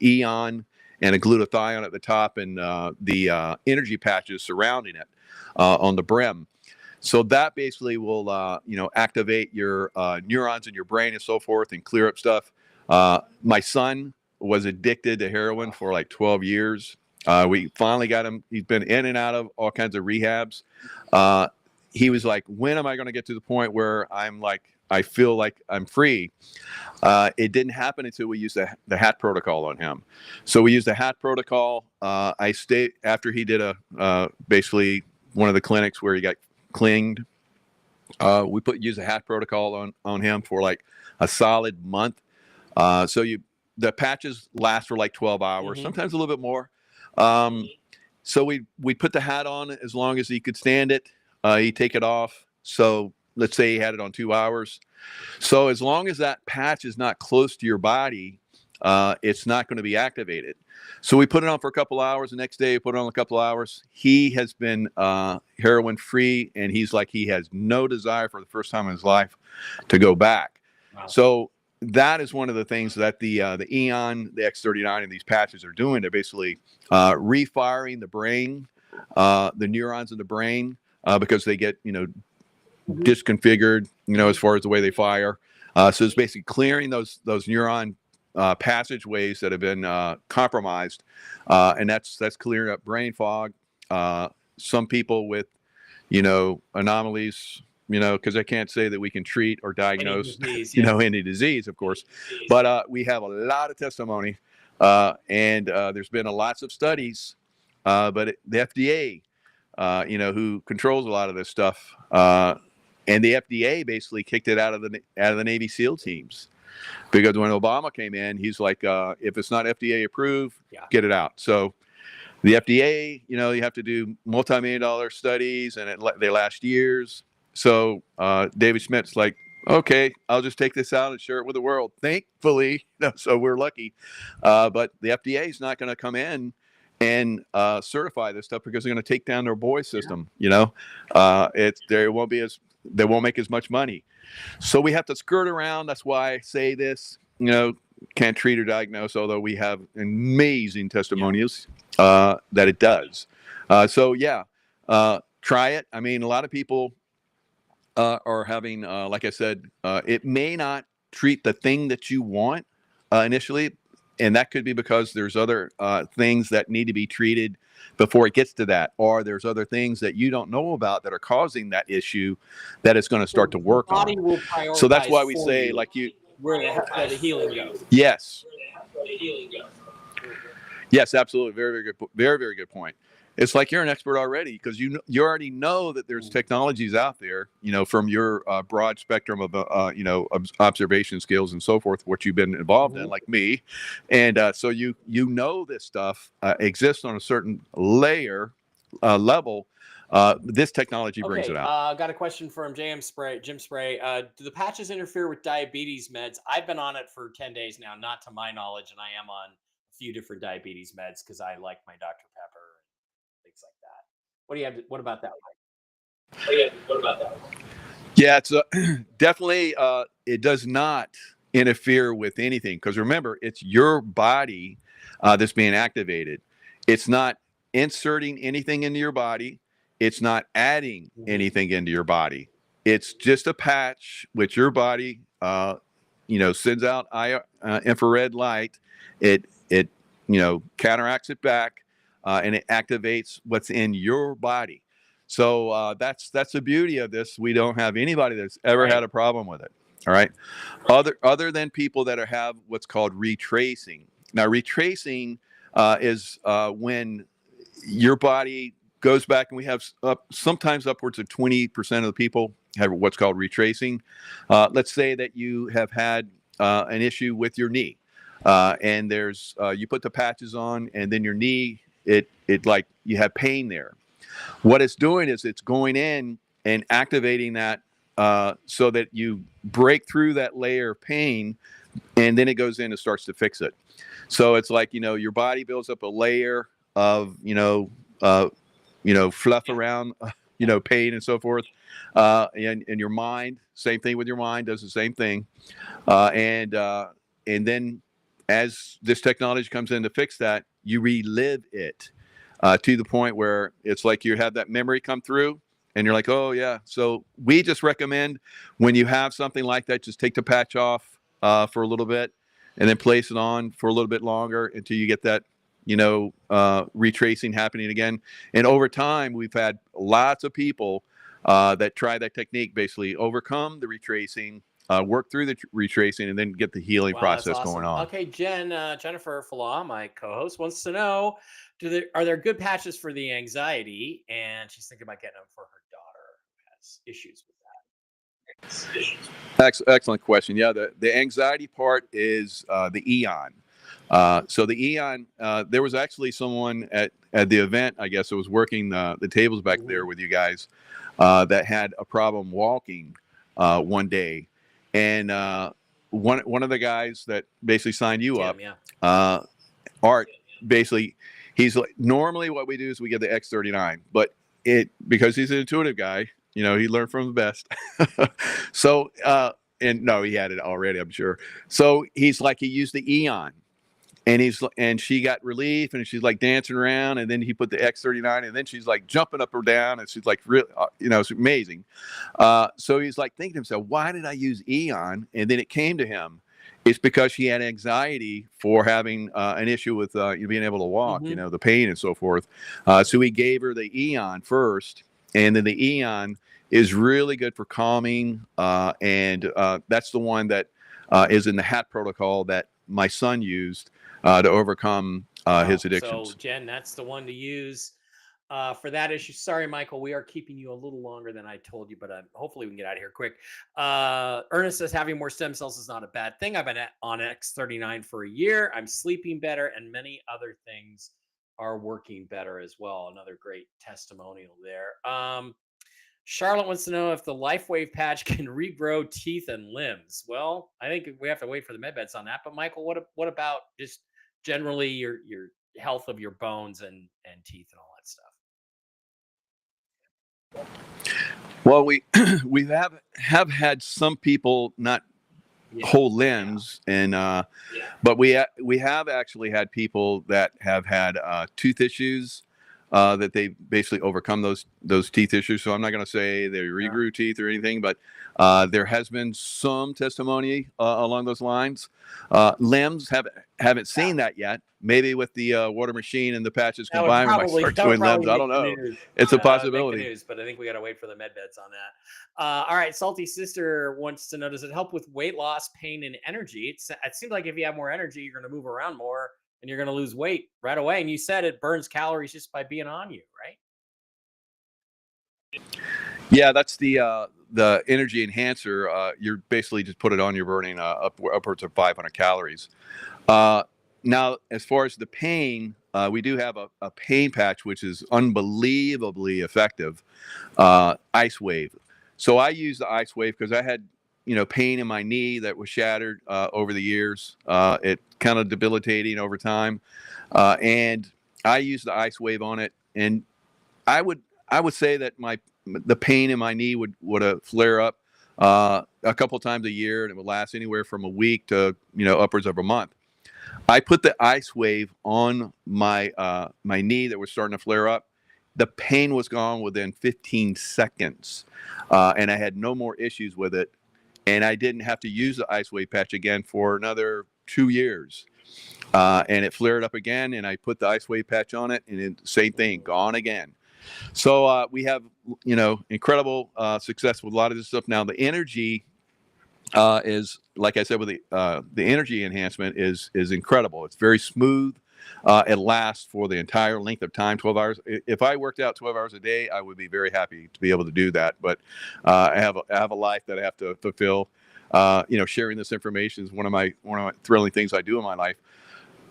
EON and a glutathione at the top, and the energy patches surrounding it on the brim. So that basically will activate your neurons in your brain and so forth, and clear up stuff. My son was addicted to heroin for like 12 years. We finally got him. He's been in and out of all kinds of rehabs. He was like, when am I going to get to the point where I feel like I'm free? It didn't happen until we used the hat protocol on him. So we used the hat protocol. I stayed after he did basically one of the clinics where he got clinged. We used a hat protocol on him for like a solid month. So the patches last for like 12 hours, sometimes a little bit more. So we put the hat on as long as he could stand it. He'd take it off. So let's say he had it on 2 hours. So as long as that patch is not close to your body, it's not going to be activated. So we put it on for a couple hours. The next day, we put it on a couple hours. He has been heroin free, and he's like, he has no desire for the first time in his life to go back. Wow. So that is one of the things that the EON, the X-39, and these patches are doing. They're basically refiring the brain, the neurons in the brain, because they get, disconfigured, as far as the way they fire. So it's basically clearing those neuron passageways that have been compromised, and that's clearing up brain fog. Some people with, anomalies, because I can't say that we can treat or diagnose, any disease, of course, but we have a lot of testimony, and there's been lots of studies, but the FDA, who controls a lot of this stuff, and the FDA basically kicked it out of the Navy SEAL teams, because when Obama came in, he's like, if it's not FDA approved, get it out. So the FDA, you have to do multi-million-dollar studies, and they last years. So David Schmidt's like, okay, I'll just take this out and share it with the world. Thankfully, so we're lucky. But the FDA is not going to come in and certify this stuff, because they're going to take down their boy system. They won't make as much money. So we have to skirt around. That's why I say this, can't treat or diagnose, although we have amazing testimonials that it does. Try it. I mean, a lot of people are having, like I said, it may not treat the thing that you want initially. And that could be because there's other things that need to be treated before it gets to that, or there's other things that you don't know about that are causing that issue that it's going to start to work on. So that's why we say, where the healing goes. Yes. Yes, absolutely. Very, very good. Very, very good point. It's like you're an expert already, because you already know that there's technologies out there, from your broad spectrum of, observation skills and so forth, what you've been involved in, like me. And so this stuff exists on a certain level. This technology brings it out. Got a question from Jim Spray. Do the patches interfere with diabetes meds? I've been on it for 10 days now, not to my knowledge, and I am on a few different diabetes meds because I like my Dr. Pepper. Things like that. What about that? Yeah, it's definitely, it does not interfere with anything, because remember, it's your body that's being activated. It's not inserting anything into your body. It's not adding anything into your body. It's just a patch which your body, sends out infrared light. It counteracts it back, and it activates what's in your body. So that's the beauty of this. We don't have anybody that's ever had a problem with it. All right. Other than people that have what's called retracing. Now, retracing is when your body goes back, and we have sometimes upwards of 20% of the people have what's called retracing. Let's say that you have had an issue with your knee, and there's you put the patches on, and then your knee, it like you have pain there. What it's doing is it's going in and activating that so that you break through that layer of pain, and then it goes in and starts to fix it. So it's like, your body builds up a layer of, fluff around, pain and so forth. And your mind, same thing with your mind, does the same thing. And then as this technology comes in to fix that, you relive it to the point where it's like you have that memory come through, and you're like, oh yeah. So we just recommend, when you have something like that, just take the patch off for a little bit, and then place it on for a little bit longer until you get that, retracing happening again. And over time, we've had lots of people that try that technique, basically overcome the retracing, work through the retracing, and then get the healing process going on. Okay, Jennifer Fallaw, my co-host, wants to know, are there good patches for the anxiety? And she's thinking about getting them for her daughter who has issues with that. Excellent question. Yeah, the anxiety part is the Eon. So the Eon, there was actually someone at the event, I guess, it was working the tables back there with you guys, that had a problem walking one day. And one of the guys that basically signed you up, Art, basically, he's like, normally what we do is we get the X-39, but because he's an intuitive guy, he learned from the best. So, and no, he had it already, I'm sure. So he's like, he used the Eon, and she got relief, and she's like dancing around, and then he put the X-39, and then she's like jumping up or down, and she's like, really, it's amazing. So he's like thinking to himself, why did I use Eon? And then it came to him, it's because she had anxiety for having an issue with being able to walk, the pain and so forth. So he gave her the Eon first, and then the Eon is really good for calming, and that's the one that is in the HAT protocol that my son used to overcome his addictions. So Jen, that's the one to use for that issue. Sorry, Michael, we are keeping you a little longer than I told you, but hopefully we can get out of here quick. Ernest says having more stem cells is not a bad thing. I've been on X-39 for a year. I'm sleeping better, and many other things are working better as well. Another great testimonial there. Charlotte wants to know if the Lifewave patch can regrow teeth and limbs. Well, I think we have to wait for the med beds on that. But Michael, what about just generally your health of your bones and teeth and all that stuff? Well, we have had some people not whole limbs, and but we have actually had people that have had tooth issues, that they basically overcome those teeth issues. So I'm not going to say they regrew teeth or anything, but there has been some testimony along those lines. Limbs haven't seen that yet. Maybe with the water machine and the patches combined, we might start doing limbs. I don't know. It's a possibility. News, but I think we got to wait for the med beds on that. All right, Salty Sister wants to know, does it help with weight loss, pain, and energy? It seems like if you have more energy, you're going to move around more, and you're going to lose weight right away. And you said it burns calories just by being on you, right? Yeah, that's the energy enhancer. You're basically just put it on, you're burning upwards of 500 calories. Now, as far as the pain, we do have a pain patch, which is unbelievably effective, Ice Wave. So I use the Ice Wave because I had, pain in my knee that was shattered over the years. It kind of debilitating over time. And I used the Ice Wave on it. And I would say that the pain in my knee would flare up a couple times a year, and it would last anywhere from a week to upwards of a month. I put the ice wave on my my knee that was starting to flare up. The pain was gone within 15 seconds, and I had no more issues with it. And I didn't have to use the ice wave patch again for another 2 years. And it flared up again, and I put the ice wave patch on it, and same thing, gone again. So we have, incredible success with a lot of this stuff. Now the energy is, like I said, with the energy enhancement is incredible. It's very smooth. It lasts for the entire length of time, 12 hours. If I worked out 12 hours a day, I would be very happy to be able to do that. But I have a life that I have to fulfill. Sharing this information is one of my thrilling things I do in my life.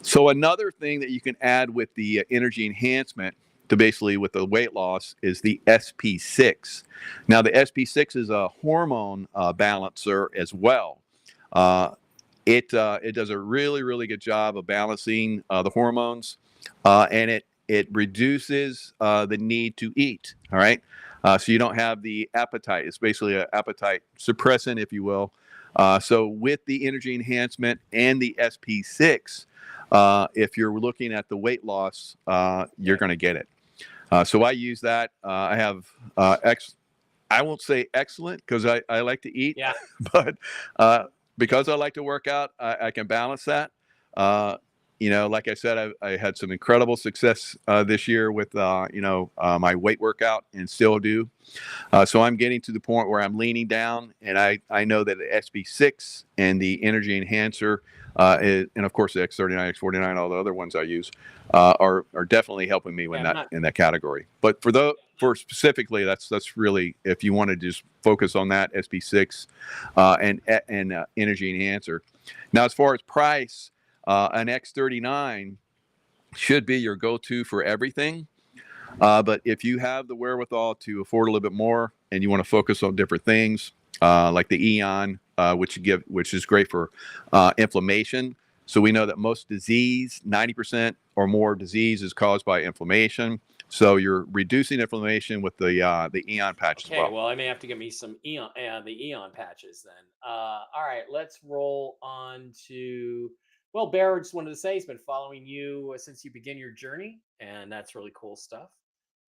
So another thing that you can add with the energy enhancement to basically with the weight loss is the SP6. Now the SP6 is a hormone balancer as well. It does a really, really good job of balancing the hormones, and it reduces the need to eat. All right, so you don't have the appetite. It's basically an appetite suppressant, if you will. So with the energy enhancement and the SP6, if you're looking at the weight loss, you're going to get it. So I use that. I have I won't say excellent because I like to eat, Yeah. but because I like to work out, I can balance that. Like I said, I had some incredible success this year with my weight workout, and still do. So I'm getting to the point where I'm leaning down, and I know that the SB6 and the energy enhancer, and of course the X-39, X-49, all the other ones I use, are definitely helping me in that category. But for specifically, that's really, if you want to just focus on that SB6 and energy enhancer. Now, as far as price, an X-39 should be your go-to for everything. But if you have the wherewithal to afford a little bit more and you want to focus on different things, like the Eon, which is great for inflammation. So we know that most disease, 90% or more disease, is caused by inflammation. So you're reducing inflammation with the Eon patch as well. Okay, well, I may have to get me some the Eon patches then. All right, let's roll on to. Well, Bear just wanted to say he's been following you since you begin your journey, and that's really cool stuff.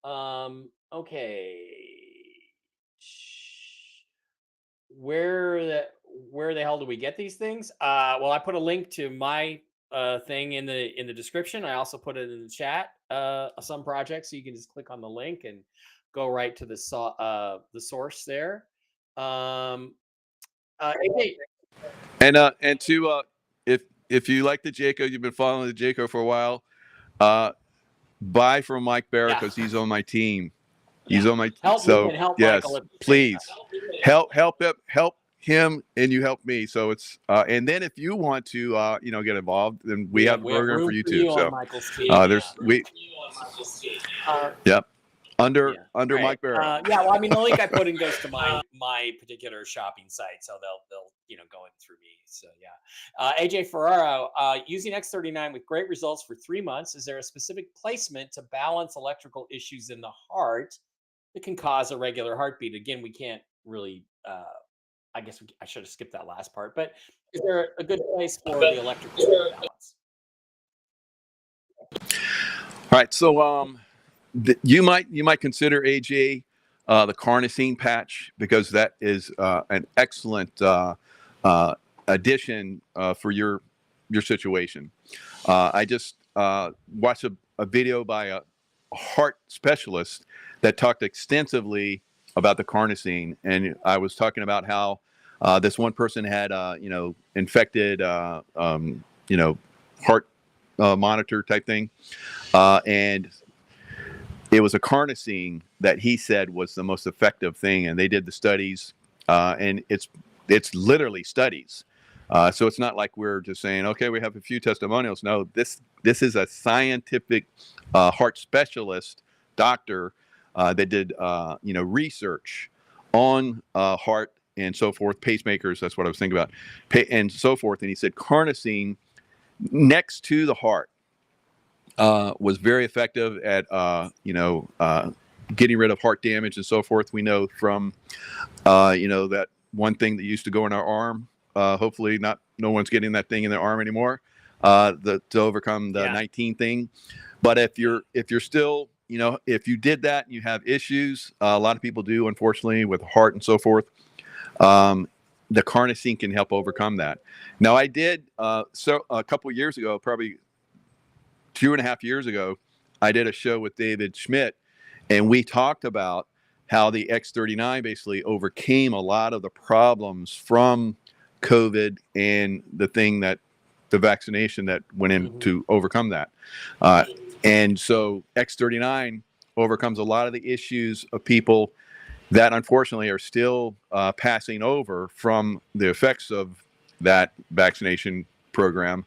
Okay. Where the hell do we get these things? Well, I put a link to my thing in the description. I also put it in the chat, some projects, so you can just click on the link and go right to the source there. Hey, and to if you like the Jaco, you've been following the Jaco for a while, buy from Mike Barrett because he's on my team. He's on my help. So me and help yes, Michael please help him, and you help me. So it's and then if you want to get involved, then we have a program for you too. So yep. Under right. Mike Barrett. Well, I mean, the link I put in goes to my particular shopping site, so they'll go in through me. So yeah, AJ Ferraro, using X-39 with great results for 3 months. Is there a specific placement to balance electrical issues in the heart that can cause irregular heartbeat? Again, we can't really. I guess I should have skipped that last part. But is there a good place for the electrical balance? All right, so you might consider, AJ, the carnosine patch, because that is an excellent addition for your situation. I just watched a video by a heart specialist that talked extensively about the carnosine, and I was talking about how this one person had infected heart monitor type thing, and it was a carnosine that he said was the most effective thing, and they did the studies, and it's literally studies. So it's not like we're just saying, okay, we have a few testimonials. No, this is a scientific heart specialist doctor that did research on heart and so forth, pacemakers. That's what I was thinking about, and so forth. And he said carnosine next to the heart was very effective at getting rid of heart damage and so forth. We know from that one thing that used to go in our arm. Hopefully no one's getting that thing in their arm anymore, to overcome the 19 thing. But if you're still, if you did that and you have issues, a lot of people do, unfortunately, with heart and so forth, the carnosine can help overcome that. Now, I did, so a couple years ago, probably 2.5 years ago, I did a show with David Schmidt, and we talked about how the X-39 basically overcame a lot of the problems from COVID and the vaccination that went in to overcome that. And so X-39 overcomes a lot of the issues of people that unfortunately are still passing over from the effects of that vaccination program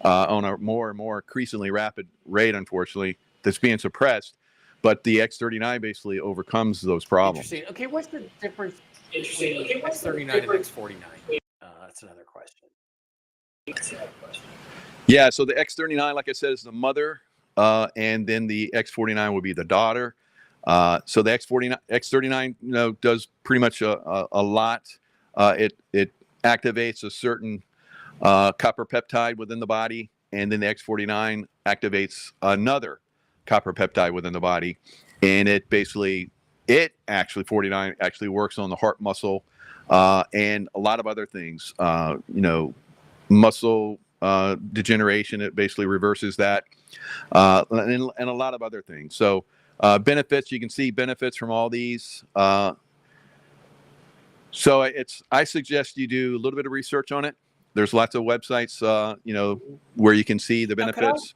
on a more and more increasingly rapid rate, unfortunately, that's being suppressed. But the X-39 basically overcomes those problems. Interesting. Okay, what's the difference between X-39 and X-49? That's another question. Yeah, so the X-39, like I said, is the mother, and then the X-49 would be the daughter. So the X-39, does pretty much a lot. It activates a certain copper peptide within the body, and then the X-49 activates another copper peptide within the body, and it actually 49 actually works on the heart muscle and a lot of other things. Muscle degeneration. It basically reverses that, and a lot of other things. So benefits, you can see benefits from all these. So I suggest you do a little bit of research on it. There's lots of websites, where you can see the benefits.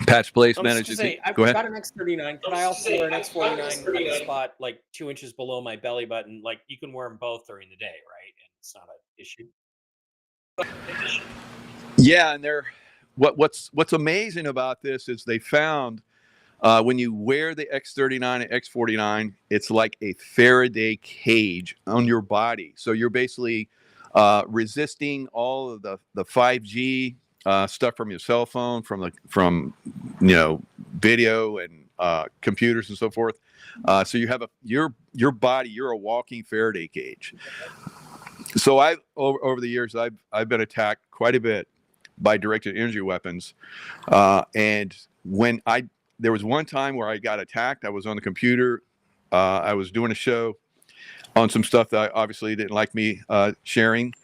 Patch placement. I've got an X-39. Could I also wear an X-49 on the spot, like 2 inches below my belly button? Like, you can wear them both during the day, right? And it's not an issue. Yeah, and what's amazing about this is they found when you wear the X-39 and X-49, it's like a Faraday cage on your body. So you're basically resisting all of the 5G stuff from your cell phone, from video and computers and so forth. So you have your body, you're a walking Faraday cage. So over the years, I've been attacked quite a bit by directed energy weapons, and there was one time where I got attacked. I was on the computer. I was doing a show on some stuff that I obviously didn't like me sharing.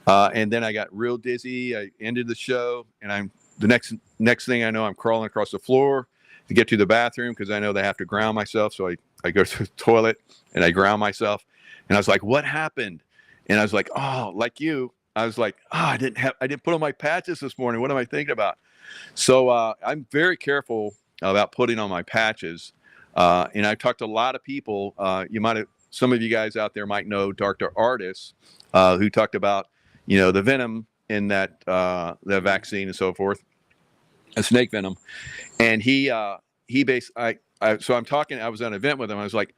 And then I got real dizzy. I ended the show, and the next thing I know, I'm crawling across the floor to get to the bathroom because I know they have to ground myself. So I go to the toilet and I ground myself. And I was like, what happened? And I was like, oh, like you. I was like, I didn't put on my patches this morning. What am I thinking about? So I'm very careful about putting on my patches. And I've talked to a lot of people. Some of you guys out there might know Dr. Artis, who talked about, the venom in that the vaccine and so forth, a snake venom. And so I'm talking, I was at an event with him. I was like,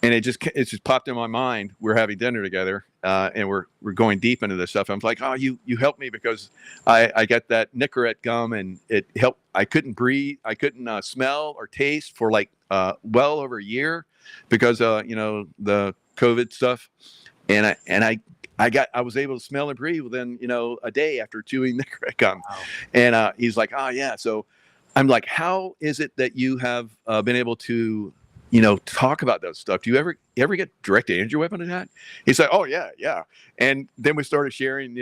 and it just popped in my mind. We're having dinner together, and we're going deep into this stuff. I'm like, oh, you helped me because I got that Nicorette gum, and it helped. I couldn't breathe. I couldn't smell or taste for like well over a year because the COVID stuff. And I was able to smell and breathe within a day after chewing Nicorette gum. Wow. And he's like, oh yeah. So I'm like, how is it that you have been able to talk about that stuff? Do you ever get direct energy weapon attack? He's like, oh yeah. And then we started sharing,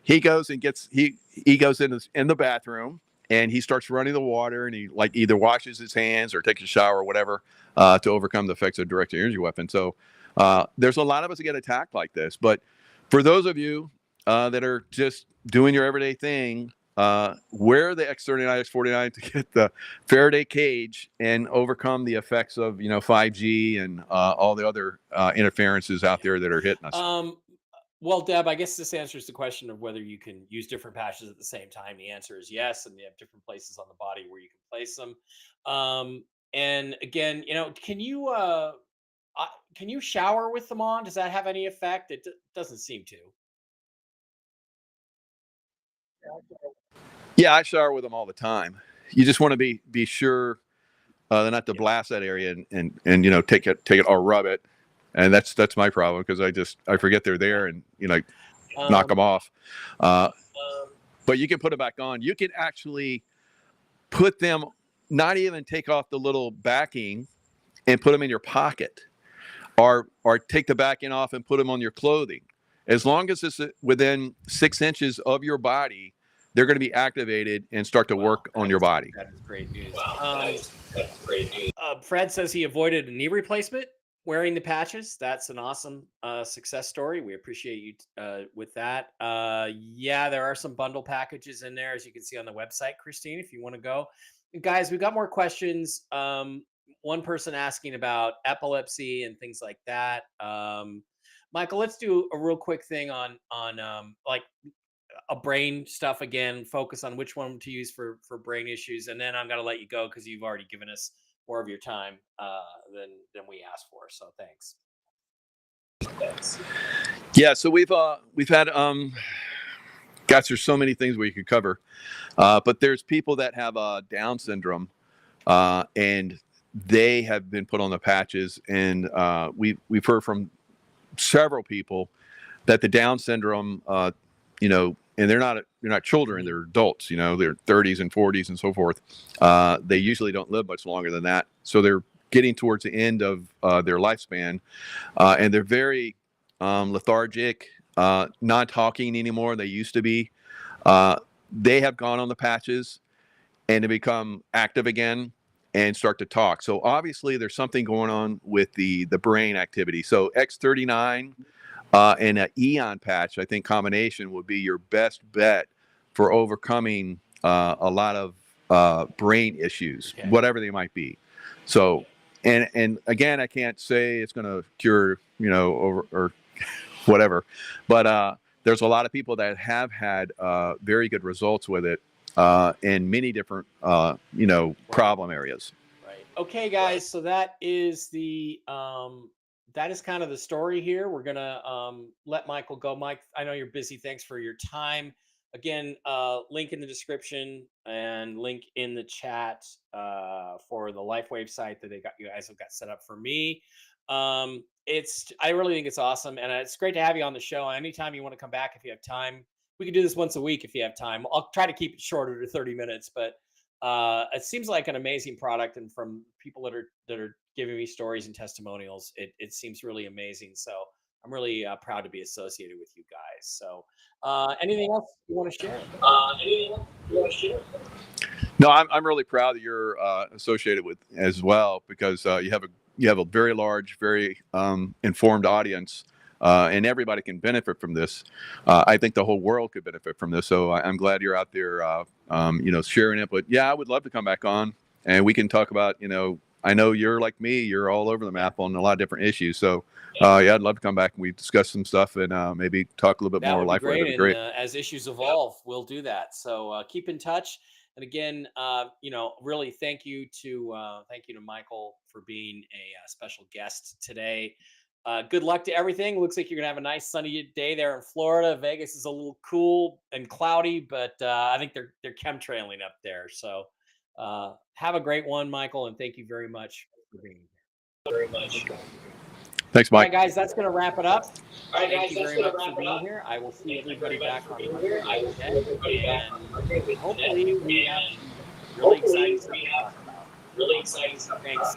he goes and he goes in the bathroom and he starts running the water, and he like either washes his hands or takes a shower or whatever to overcome the effects of direct energy weapon. So there's a lot of us that get attacked like this, but for those of you that are just doing your everyday thing, wear the X-39, X-49 to get the Faraday cage and overcome the effects of 5G and all the other interferences out there that are hitting us. Well, Deb, I guess this answers the question of whether you can use different patches at the same time. The answer is yes, and they have different places on the body where you can place them. And again, can you shower with them on? Does that have any effect? It doesn't seem to. Yeah, I shower with them all the time. You just want to be sure not to blast that area and take it or rub it and that's my problem, because I forget they're there, and knock them off. But you can put it back on. You can actually put them, not even take off the little backing and put them in your pocket, or take the backing off and put them on your clothing. As long as it's within 6 inches of your body, they're going to be activated and start to work on your body. That is great news. That's great news. Fred says he avoided a knee replacement wearing the patches. That's an awesome success story. We appreciate you with that. Yeah, there are some bundle packages in there, as you can see on the website, Christine, if you want to go. Guys, we've got more questions. One person asking about epilepsy and things like that. Michael, let's do a real quick thing on like a brain stuff again, focus on which one to use for brain issues. And then I'm going to let you go because you've already given us more of your time than we asked for. So thanks. Yeah. So we've had, gosh, there's so many things we could cover. But there's people that have Down syndrome, and they have been put on the patches. And we've heard from several people that the Down syndrome, and they're not children, they're adults, they're 30s and 40s and so forth. They usually don't live much longer than that. So they're getting towards the end of their lifespan, and they're very lethargic, not talking anymore. They used to be. They have gone on the patches and to become active again and start to talk. So obviously there's something going on with the brain activity. So X-39 and an EON patch, I think combination would be your best bet for overcoming a lot of brain issues, whatever they might be. So, and again, I can't say it's going to cure, or whatever, but there's a lot of people that have had very good results with it in many different, problem areas. Right. Okay, guys. So that is that is kind of the story here. We're gonna let Michael go. Mike, I know you're busy. Thanks for your time. Again, link in the description and link in the chat for the Lifewave site that you guys have got set up for me. I really think it's awesome, and it's great to have you on the show. Anytime you want to come back, if you have time, we can do this once a week if you have time. I'll try to keep it shorter to 30 minutes, but it seems like an amazing product, and from people that are giving me stories and testimonials, it seems really amazing. So I'm really proud to be associated with you guys. So anything else you want to share? No, I'm really proud that you're associated with as well, because you have a very large, very informed audience, and everybody can benefit from this. I think the whole world could benefit from this. So I'm glad you're out there, sharing it. But yeah, I would love to come back on and we can talk about, I know you're like me, you're all over the map on a lot of different issues. So yeah, I'd love to come back and we discuss some stuff and maybe talk a little bit more Lifewave. That'd be great. As issues evolve, we'll do that. So keep in touch. And again, really thank you to Michael for being a special guest today. Good luck to everything. Looks like you're gonna have a nice sunny day there in Florida. Vegas is a little cool and cloudy, but I think they're chemtrailing up there. So have a great one, Michael, and thank you very much for being here. Thanks, Mike. All right, guys, that's going to wrap it up. Thank you very much for being here. I will see everybody back on Monday. And hopefully we have really exciting stuff to talk about. Thanks.